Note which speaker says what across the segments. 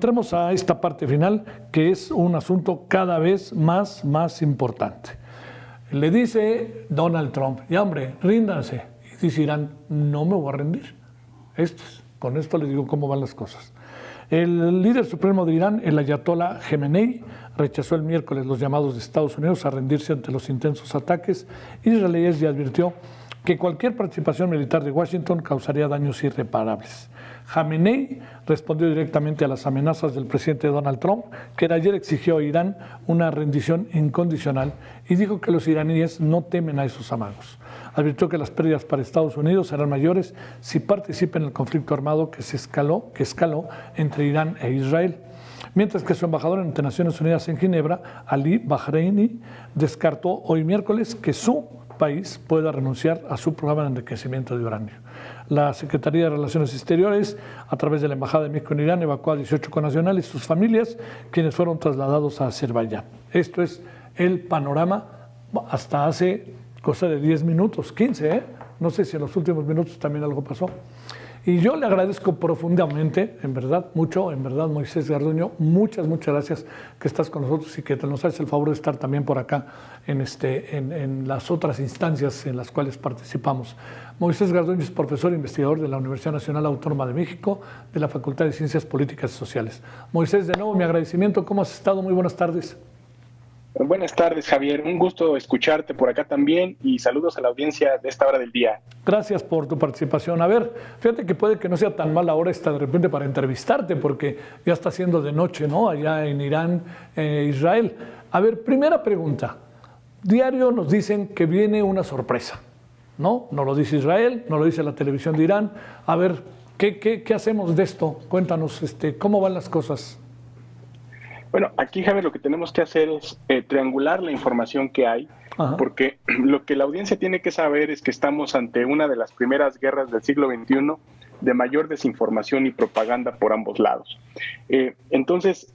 Speaker 1: entremos a esta parte final, que es un asunto cada vez más importante. Le dice Donald Trump, ya hombre, ríndanse. Y dice Irán, no me voy a rendir. Con esto les digo cómo van las cosas. El líder supremo de Irán, el ayatolá Jamenei, rechazó el miércoles los llamados de Estados Unidos a rendirse ante los intensos ataques israelíes y advirtió que cualquier participación militar de Washington causaría daños irreparables. Jamenei respondió directamente a las amenazas del presidente Donald Trump, que ayer exigió a Irán una rendición incondicional y dijo que los iraníes no temen a esos amagos. Advirtió que las pérdidas para Estados Unidos serán mayores si participa en el conflicto armado que escaló entre Irán e Israel. Mientras que su embajador ante Naciones Unidas en Ginebra, Ali Bahreini, descartó hoy miércoles que su país pueda renunciar a su programa de enriquecimiento de uranio. La Secretaría de Relaciones Exteriores, a través de la Embajada de México en Irán, evacuó a 18 connacionales y sus familias, quienes fueron trasladados a Azerbaiyán. Esto es el panorama hasta hace cosa de 10 minutos, 15, No sé si en los últimos minutos también algo pasó. Y yo le agradezco profundamente, en verdad, mucho, Moisés Garduño, muchas gracias que estás con nosotros y que nos haces el favor de estar también por acá en las otras instancias en las cuales participamos. Moisés Garduño es profesor e investigador de la Universidad Nacional Autónoma de México, de la Facultad de Ciencias Políticas y Sociales. Moisés, de nuevo, mi agradecimiento. ¿Cómo has estado? Muy buenas tardes.
Speaker 2: Buenas tardes, Javier. Un gusto escucharte por acá también y saludos a la audiencia de esta hora del día.
Speaker 1: Gracias por tu participación. A ver, fíjate que puede que no sea tan mala hora esta de repente para entrevistarte porque ya está siendo de noche, ¿no? Allá en Irán, Israel. A ver, primera pregunta. Diario nos dicen que viene una sorpresa, ¿no? No lo dice Israel, no lo dice la televisión de Irán. A ver, ¿qué hacemos de esto? Cuéntanos, ¿cómo van las cosas?
Speaker 2: Bueno, aquí, Javier, lo que tenemos que hacer es triangular la información que hay, porque lo que la audiencia tiene que saber es que estamos ante una de las primeras guerras del siglo XXI de mayor desinformación y propaganda por ambos lados. Entonces,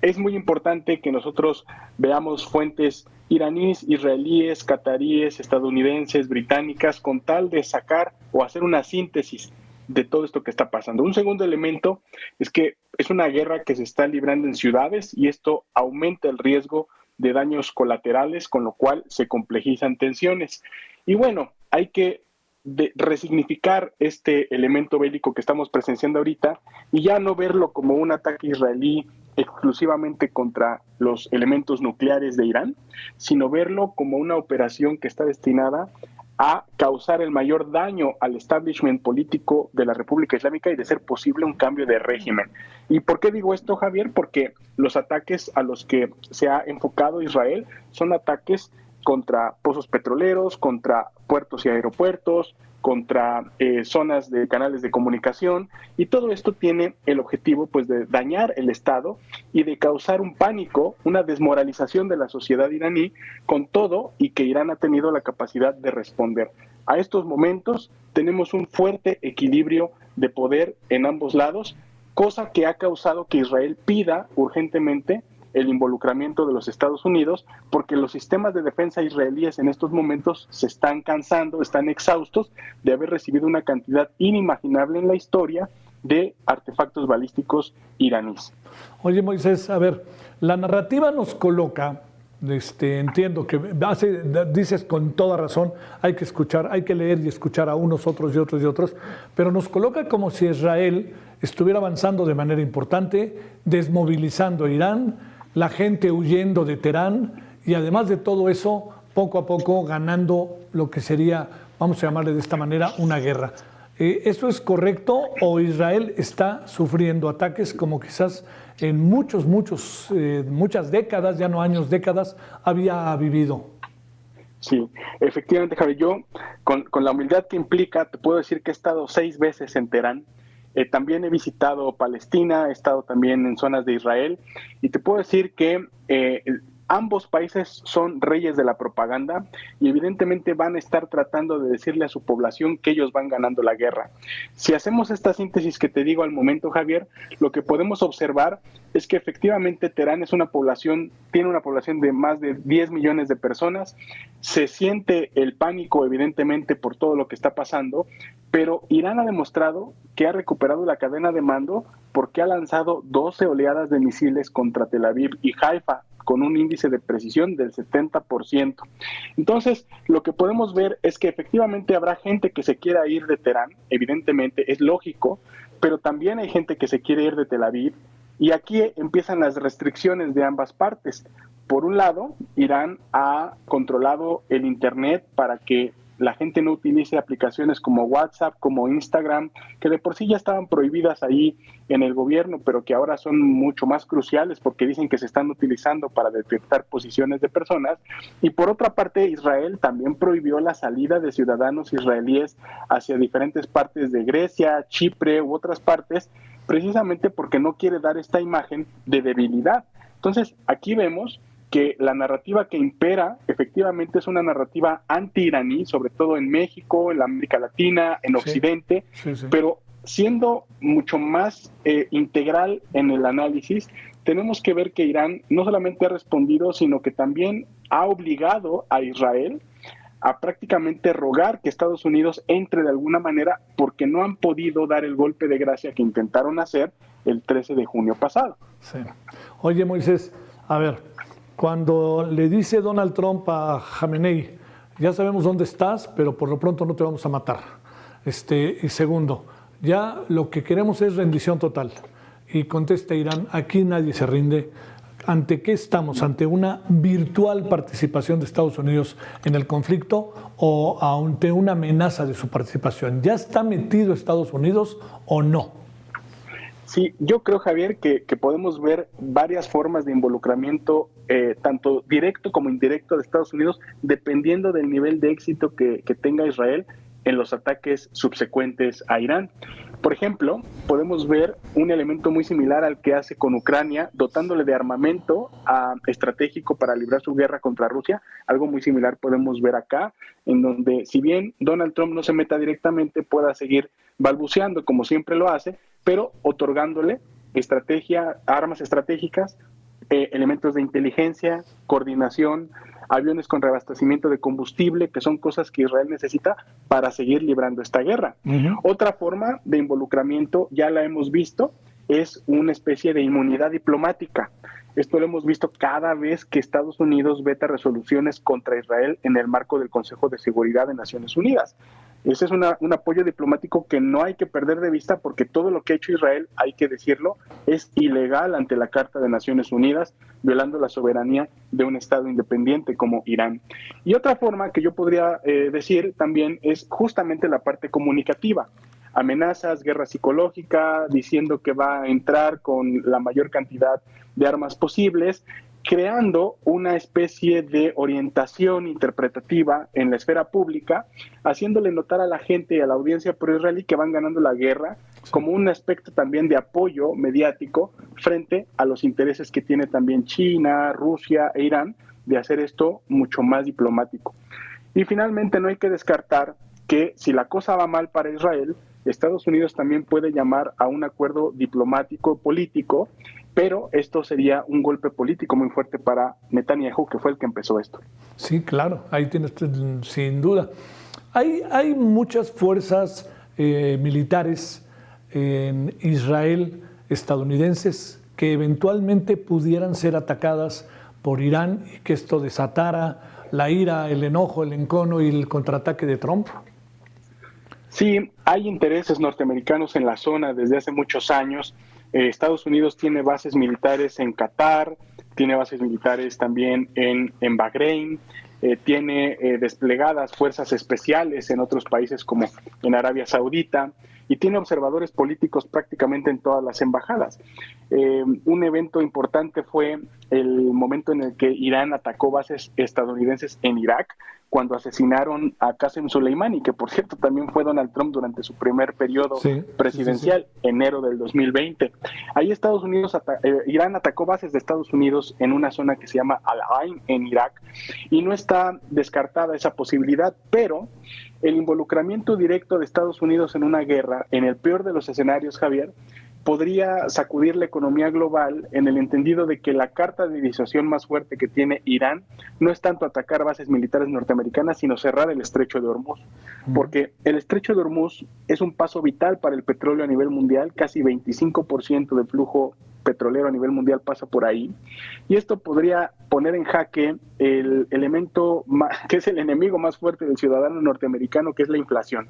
Speaker 2: es muy importante que nosotros veamos fuentes iraníes, israelíes, cataríes, estadounidenses, británicas, con tal de sacar o hacer una síntesis de todo esto que está pasando. Un segundo elemento es que es una guerra que se está librando en ciudades y esto aumenta el riesgo de daños colaterales, con lo cual se complejizan tensiones. Y bueno, hay que resignificar este elemento bélico que estamos presenciando ahorita y ya no verlo como un ataque israelí exclusivamente contra los elementos nucleares de Irán, sino verlo como una operación que está destinada a causar el mayor daño al establishment político de la República Islámica y de ser posible un cambio de régimen. ¿Y por qué digo esto, Javier? Porque los ataques a los que se ha enfocado Israel son ataques contra pozos petroleros, contra puertos y aeropuertos, contra zonas de canales de comunicación, y todo esto tiene el objetivo pues de dañar el Estado y de causar un pánico, una desmoralización de la sociedad iraní con todo, y que Irán ha tenido la capacidad de responder. A estos momentos tenemos un fuerte equilibrio de poder en ambos lados, cosa que ha causado que Israel pida urgentemente el involucramiento de los Estados Unidos, porque los sistemas de defensa israelíes en estos momentos se están cansando, están exhaustos de haber recibido una cantidad inimaginable en la historia de artefactos balísticos iraníes.
Speaker 1: Oye, Moisés, a ver, la narrativa nos coloca, entiendo que dices con toda razón, hay que escuchar, hay que leer y escuchar a unos, otros y otros y otros, pero nos coloca como si Israel estuviera avanzando de manera importante, desmovilizando a Irán, la gente huyendo de Teherán y además de todo eso, poco a poco ganando lo que sería, vamos a llamarle de esta manera, una guerra. ¿Eso es correcto o Israel está sufriendo ataques como quizás en muchas décadas, ya no años, décadas, había vivido?
Speaker 2: Sí, efectivamente, Javier, yo con la humildad que implica, te puedo decir que he estado 6 veces en Teherán. También he visitado Palestina, he estado también en zonas de Israel y te puedo decir que ambos países son reyes de la propaganda y evidentemente van a estar tratando de decirle a su población que ellos van ganando la guerra. Si hacemos esta síntesis que te digo al momento, Javier, lo que podemos observar es que efectivamente Teherán tiene una población de más de 10 millones de personas, se siente el pánico evidentemente por todo lo que está pasando, pero Irán ha demostrado que ha recuperado la cadena de mando porque ha lanzado 12 oleadas de misiles contra Tel Aviv y Haifa, con un índice de precisión del 70%. Entonces, lo que podemos ver es que efectivamente habrá gente que se quiera ir de Teherán, evidentemente, es lógico, pero también hay gente que se quiere ir de Tel Aviv, y aquí empiezan las restricciones de ambas partes. Por un lado, Irán ha controlado el Internet para que la gente no utilice aplicaciones como WhatsApp, como Instagram, que de por sí ya estaban prohibidas ahí en el gobierno, pero que ahora son mucho más cruciales porque dicen que se están utilizando para detectar posiciones de personas. Y por otra parte, Israel también prohibió la salida de ciudadanos israelíes hacia diferentes partes de Grecia, Chipre u otras partes, precisamente porque no quiere dar esta imagen de debilidad. Entonces, aquí vemos que la narrativa que impera efectivamente es una narrativa anti-iraní, sobre todo en México, en la América Latina, en Occidente, pero siendo mucho más integral en el análisis, tenemos que ver que Irán no solamente ha respondido, sino que también ha obligado a Israel a prácticamente rogar que Estados Unidos entre de alguna manera porque no han podido dar el golpe de gracia que intentaron hacer el 13 de junio pasado.
Speaker 1: Sí. Oye, Moisés, a ver, cuando le dice Donald Trump a Khamenei, ya sabemos dónde estás, pero por lo pronto no te vamos a matar. Y segundo, ya lo que queremos es rendición total. Y contesta Irán, aquí nadie se rinde. ¿Ante qué estamos? ¿Ante una virtual participación de Estados Unidos en el conflicto o ante una amenaza de su participación? ¿Ya está metido Estados Unidos o no?
Speaker 2: Sí, yo creo, Javier, que podemos ver varias formas de involucramiento, tanto directo como indirecto de Estados Unidos, dependiendo del nivel de éxito que tenga Israel en los ataques subsecuentes a Irán. Por ejemplo, podemos ver un elemento muy similar al que hace con Ucrania, dotándole de armamento estratégico para librar su guerra contra Rusia. Algo muy similar podemos ver acá, en donde si bien Donald Trump no se meta directamente, pueda seguir balbuceando como siempre lo hace, pero otorgándole armas estratégicas, elementos de inteligencia, coordinación, aviones con reabastecimiento de combustible, que son cosas que Israel necesita para seguir librando esta guerra. Otra forma de involucramiento, ya la hemos visto, es una especie de inmunidad diplomática. Esto lo hemos visto cada vez que Estados Unidos veta resoluciones contra Israel en el marco del Consejo de Seguridad de Naciones Unidas. Ese es un apoyo diplomático que no hay que perder de vista porque todo lo que ha hecho Israel, hay que decirlo, es ilegal ante la Carta de Naciones Unidas, violando la soberanía de un Estado independiente como Irán. Y otra forma que yo podría decir también es justamente la parte comunicativa. Amenazas, guerra psicológica, diciendo que va a entrar con la mayor cantidad de armas posibles, creando una especie de orientación interpretativa en la esfera pública, haciéndole notar a la gente y a la audiencia pro-israelí que van ganando la guerra, como un aspecto también de apoyo mediático frente a los intereses que tiene también China, Rusia e Irán de hacer esto mucho más diplomático. Y finalmente no hay que descartar que si la cosa va mal para Israel, Estados Unidos también puede llamar a un acuerdo diplomático político, pero esto sería un golpe político muy fuerte para Netanyahu, que fue el que empezó esto.
Speaker 1: Sí, claro, ahí tienes sin duda. Hay muchas fuerzas militares en Israel, estadounidenses, que eventualmente pudieran ser atacadas por Irán y que esto desatara la ira, el enojo, el encono y el contraataque de Trump.
Speaker 2: Sí, hay intereses norteamericanos en la zona desde hace muchos años. Estados Unidos tiene bases militares en Qatar, tiene bases militares también en Bahrein, tiene desplegadas fuerzas especiales en otros países como en Arabia Saudita y tiene observadores políticos prácticamente en todas las embajadas. Un evento importante fue el momento en el que Irán atacó bases estadounidenses en Irak, cuando asesinaron a Qasem Soleimani, que por cierto también fue Donald Trump durante su primer periodo presidencial, enero del 2020. Ahí Irán atacó bases de Estados Unidos en una zona que se llama Al-Ain en Irak, y no está descartada esa posibilidad, pero el involucramiento directo de Estados Unidos en una guerra, en el peor de los escenarios, Javier, podría sacudir la economía global en el entendido de que la carta de disuasión más fuerte que tiene Irán no es tanto atacar bases militares norteamericanas, sino cerrar el estrecho de Hormuz. Porque el estrecho de Hormuz es un paso vital para el petróleo a nivel mundial, casi 25% del flujo petrolero a nivel mundial pasa por ahí, y esto podría poner en jaque el elemento que es el enemigo más fuerte del ciudadano norteamericano, que es la inflación.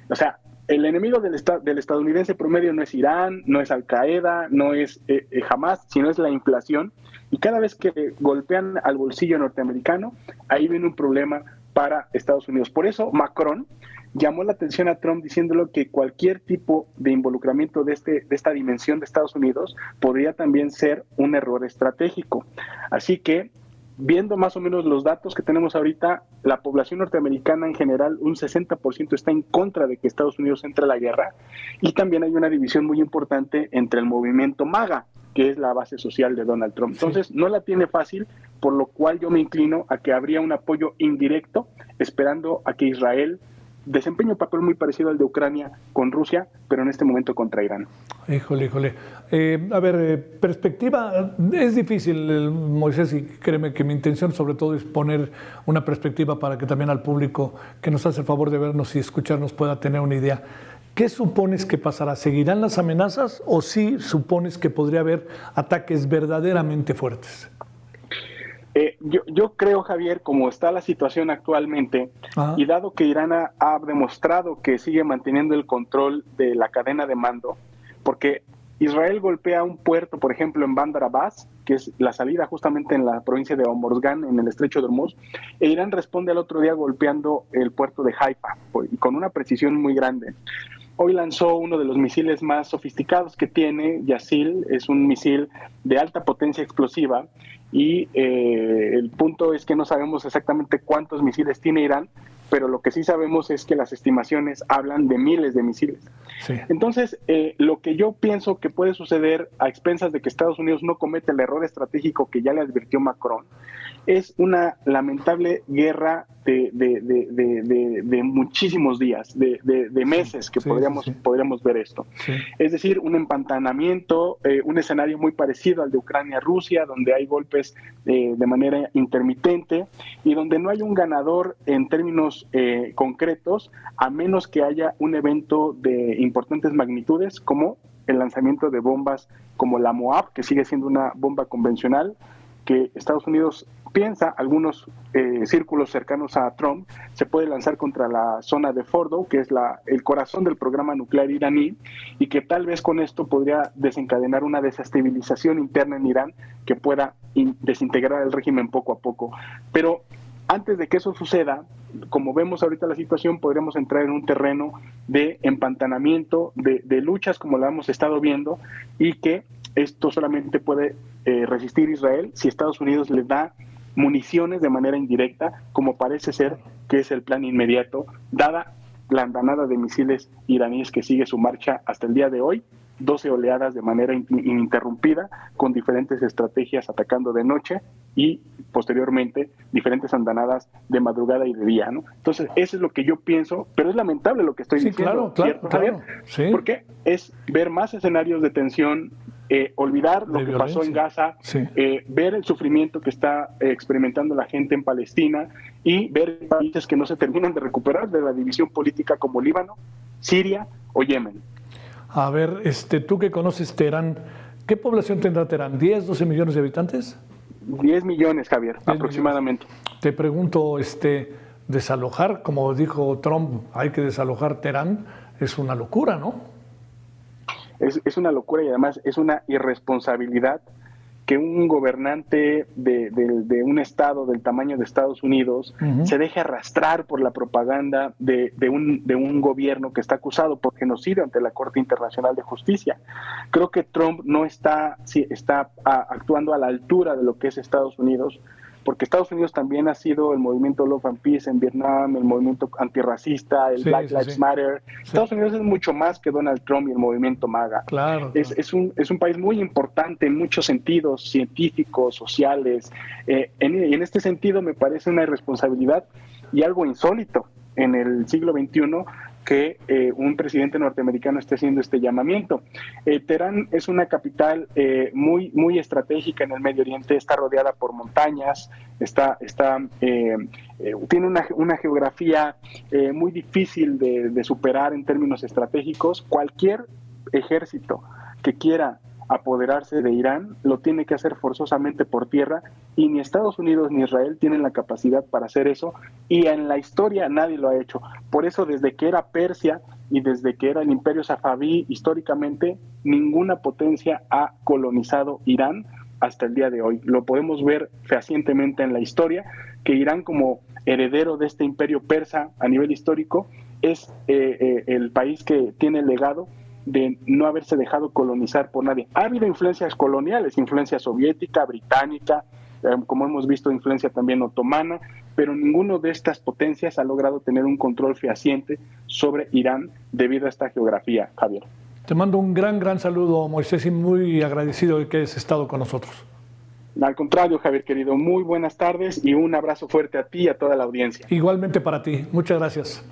Speaker 2: O sea, el enemigo del estadounidense promedio no es Irán, no es Al Qaeda, no es Hamas, sino es la inflación. Y cada vez que golpean al bolsillo norteamericano, ahí viene un problema para Estados Unidos. Por eso Macron llamó la atención a Trump diciéndolo que cualquier tipo de involucramiento de esta dimensión de Estados Unidos podría también ser un error estratégico. Así que, viendo más o menos los datos que tenemos ahorita, la población norteamericana en general, un 60% está en contra de que Estados Unidos entre a la guerra, y también hay una división muy importante entre el movimiento MAGA, que es la base social de Donald Trump. Entonces, no la tiene fácil, por lo cual yo me inclino a que habría un apoyo indirecto, esperando a que Israel desempeñe un papel muy parecido al de Ucrania con Rusia, pero en este momento contra Irán.
Speaker 1: Híjole. Perspectiva, es difícil, Moisés, y créeme que mi intención sobre todo es poner una perspectiva para que también al público que nos hace el favor de vernos y escucharnos pueda tener una idea. ¿Qué supones que pasará? ¿Seguirán las amenazas o sí supones que podría haber ataques verdaderamente fuertes?
Speaker 2: Yo creo, Javier, como está la situación actualmente, y dado que Irán ha demostrado que sigue manteniendo el control de la cadena de mando, porque Israel golpea un puerto, por ejemplo, en Bandar Abbas, que es la salida justamente en la provincia de Hormozgan, en el estrecho de Hormuz, e Irán responde al otro día golpeando el puerto de Haifa, y con una precisión muy grande. Hoy lanzó uno de los misiles más sofisticados que tiene, Yassil, es un misil de alta potencia explosiva, y el punto es que no sabemos exactamente cuántos misiles tiene Irán, pero lo que sí sabemos es que las estimaciones hablan de miles de misiles. Sí. Entonces, lo que yo pienso que puede suceder a expensas de que Estados Unidos no cometa el error estratégico que ya le advirtió Macron, es una lamentable guerra de muchísimos días, de meses que podríamos ver esto. Sí. Es decir, un empantanamiento, un escenario muy parecido al de Ucrania-Rusia, donde hay golpes de manera intermitente y donde no hay un ganador en términos concretos, a menos que haya un evento de importantes magnitudes, como el lanzamiento de bombas como la Moab, que sigue siendo una bomba convencional, que Estados Unidos piensa, algunos círculos cercanos a Trump, se puede lanzar contra la zona de Fordow, que es el corazón del programa nuclear iraní, y que tal vez con esto podría desencadenar una desestabilización interna en Irán que pueda desintegrar el régimen poco a poco. Pero antes de que eso suceda, como vemos ahorita la situación, podríamos entrar en un terreno de empantanamiento, de luchas como la hemos estado viendo, y que esto solamente puede resistir Israel si Estados Unidos le da municiones de manera indirecta, como parece ser que es el plan inmediato, dada la andanada de misiles iraníes que sigue su marcha hasta el día de hoy, 12 oleadas de manera ininterrumpida, con diferentes estrategias atacando de noche y posteriormente diferentes andanadas de madrugada y de día, ¿no? Entonces, eso es lo que yo pienso, pero es lamentable lo que estoy diciendo, ¿cierto, Javier? Sí. Porque es ver más escenarios de tensión, olvidar lo que pasó en Gaza, ver el sufrimiento que está experimentando la gente en Palestina y ver países que no se terminan de recuperar de la división política como Líbano, Siria o Yemen.
Speaker 1: A ver, tú que conoces Teherán, ¿qué población tendrá Teherán? ¿10, 12 millones de habitantes?
Speaker 2: 10 millones, Javier, 10 aproximadamente.
Speaker 1: Millones. Te pregunto, desalojar, como dijo Trump, hay que desalojar Teherán, es una locura, ¿no?
Speaker 2: Es una locura y además es una irresponsabilidad que un gobernante de un estado del tamaño de Estados Unidos se deje arrastrar por la propaganda de un gobierno que está acusado por genocidio ante la Corte Internacional de Justicia. Creo que Trump no está actuando a la altura de lo que es Estados Unidos, porque Estados Unidos también ha sido el movimiento Love and Peace en Vietnam, el movimiento antirracista, el Black Lives Matter. Estados Unidos es mucho más que Donald Trump y el movimiento MAGA. Claro. Es un país muy importante en muchos sentidos, científicos, sociales. En este sentido me parece una irresponsabilidad y algo insólito en el siglo XXI que un presidente norteamericano esté haciendo este llamamiento. Teherán es una capital muy estratégica en el Medio Oriente, está rodeada por montañas, tiene una geografía muy difícil de superar en términos estratégicos. Cualquier ejército que quiera apoderarse de Irán lo tiene que hacer forzosamente por tierra, y ni Estados Unidos ni Israel tienen la capacidad para hacer eso, y en la historia nadie lo ha hecho. Por eso, desde que era Persia y desde que era el Imperio Safavide, históricamente ninguna potencia ha colonizado Irán hasta el día de hoy. Lo podemos ver fehacientemente en la historia, que Irán, como heredero de este imperio persa a nivel histórico, es el país que tiene el legado de no haberse dejado colonizar por nadie. Ha habido influencias coloniales, influencia soviética, británica, como hemos visto, influencia también otomana, pero ninguno de estas potencias ha logrado tener un control fehaciente sobre Irán debido a esta geografía, Javier.
Speaker 1: Te mando un gran saludo, Moisés, y muy agradecido de que hayas estado con nosotros.
Speaker 2: Al contrario, Javier, querido, muy buenas tardes y un abrazo fuerte a ti y a toda la audiencia.
Speaker 1: Igualmente para ti. Muchas gracias.